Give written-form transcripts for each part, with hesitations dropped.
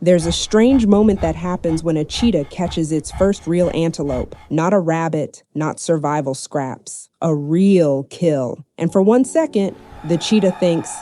There's a strange moment that happens when a cheetah catches its first real antelope. Not a rabbit, not survival scraps. A real kill. And for 1 second, the cheetah thinks,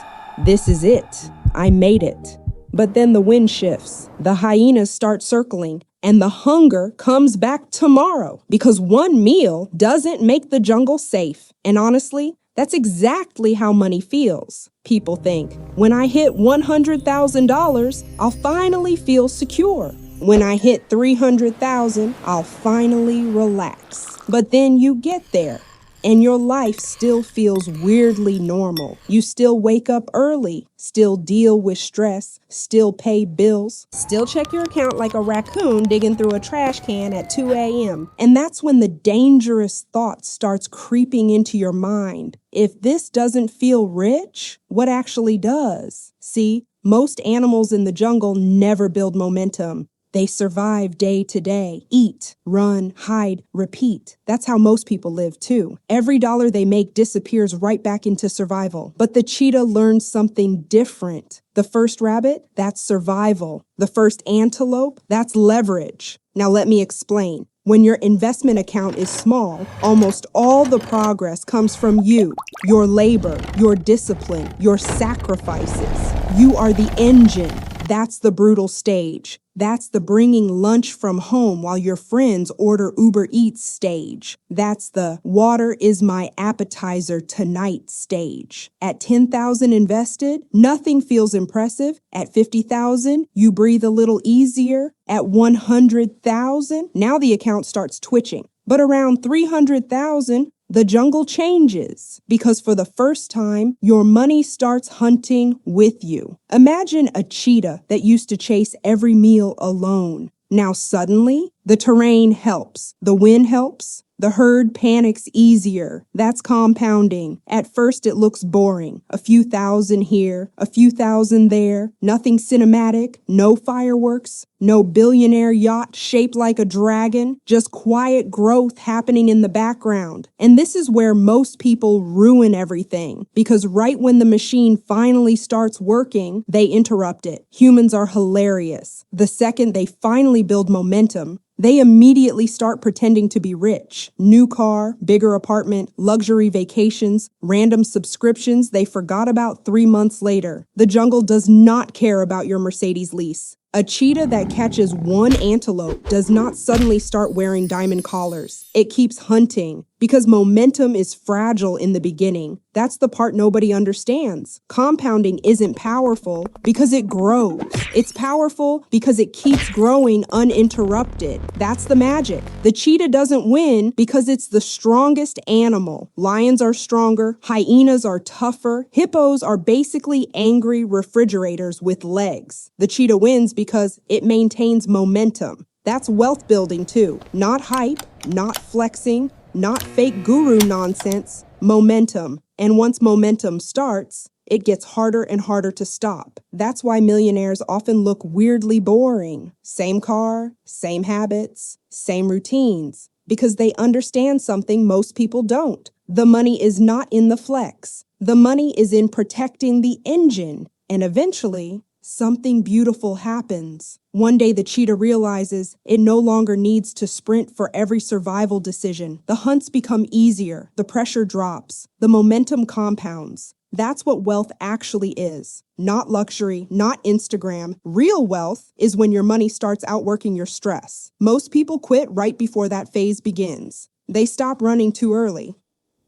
"This is it. I made it." But then the wind shifts. The hyenas start circling. And the hunger comes back tomorrow. Because one meal doesn't make the jungle safe. And honestly, that's exactly how money feels. People think, when I hit $100,000, I'll finally feel secure. When I hit 300,000, I'll finally relax. But then you get there, and your life still feels weirdly normal. You still wake up early, still deal with stress, still pay bills, still check your account like a raccoon digging through a trash can at 2 a.m. And that's when the dangerous thought starts creeping into your mind. If this doesn't feel rich, what actually does? See, most animals in the jungle never build momentum. They survive day to day, eat, run, hide, repeat. That's how most people live too. Every dollar they make disappears right back into survival. But the cheetah learns something different. The first rabbit, that's survival. The first antelope, that's leverage. Now let me explain. When your investment account is small, almost all the progress comes from you, your labor, your discipline, your sacrifices. You are the engine. That's the brutal stage. That's the bringing lunch from home while your friends order Uber Eats stage. That's the water is my appetizer tonight stage. At 10,000 invested, nothing feels impressive. At 50,000, you breathe a little easier. At 100,000, now the account starts twitching. But around 300,000, the jungle changes because for the first time, your money starts hunting with you. Imagine a cheetah that used to chase every meal alone. Now suddenly, the terrain helps, the wind helps, the herd panics easier. That's compounding. At first it looks boring. A few thousand here, a few thousand there, nothing cinematic, no fireworks, no billionaire yacht shaped like a dragon, just quiet growth happening in the background. And this is where most people ruin everything, because right when the machine finally starts working, they interrupt it. Humans are hilarious. The second they finally build momentum, they immediately start pretending to be rich. New car, bigger apartment, luxury vacations, random subscriptions they forgot about 3 months later. The jungle does not care about your Mercedes lease. A cheetah that catches one antelope does not suddenly start wearing diamond collars. It keeps hunting because momentum is fragile in the beginning. That's the part nobody understands. Compounding isn't powerful because it grows. It's powerful because it keeps growing uninterrupted. That's the magic. The cheetah doesn't win because it's the strongest animal. Lions are stronger, hyenas are tougher, hippos are basically angry refrigerators with legs. The cheetah wins because it maintains momentum. That's wealth building too. Not hype, not flexing, not fake guru nonsense. Momentum. And once momentum starts, it gets harder and harder to stop. That's why millionaires often look weirdly boring. Same car, same habits, same routines. Because they understand something most people don't. The money is not in the flex. The money is in protecting the engine. And eventually, something beautiful happens. One day the cheetah realizes it no longer needs to sprint for every survival decision. The hunts become easier, the pressure drops, the momentum compounds. That's what wealth actually is. Not luxury, not Instagram. Real wealth is when your money starts outworking your stress. Most people quit right before that phase begins. They stop running too early.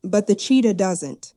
But the cheetah doesn't.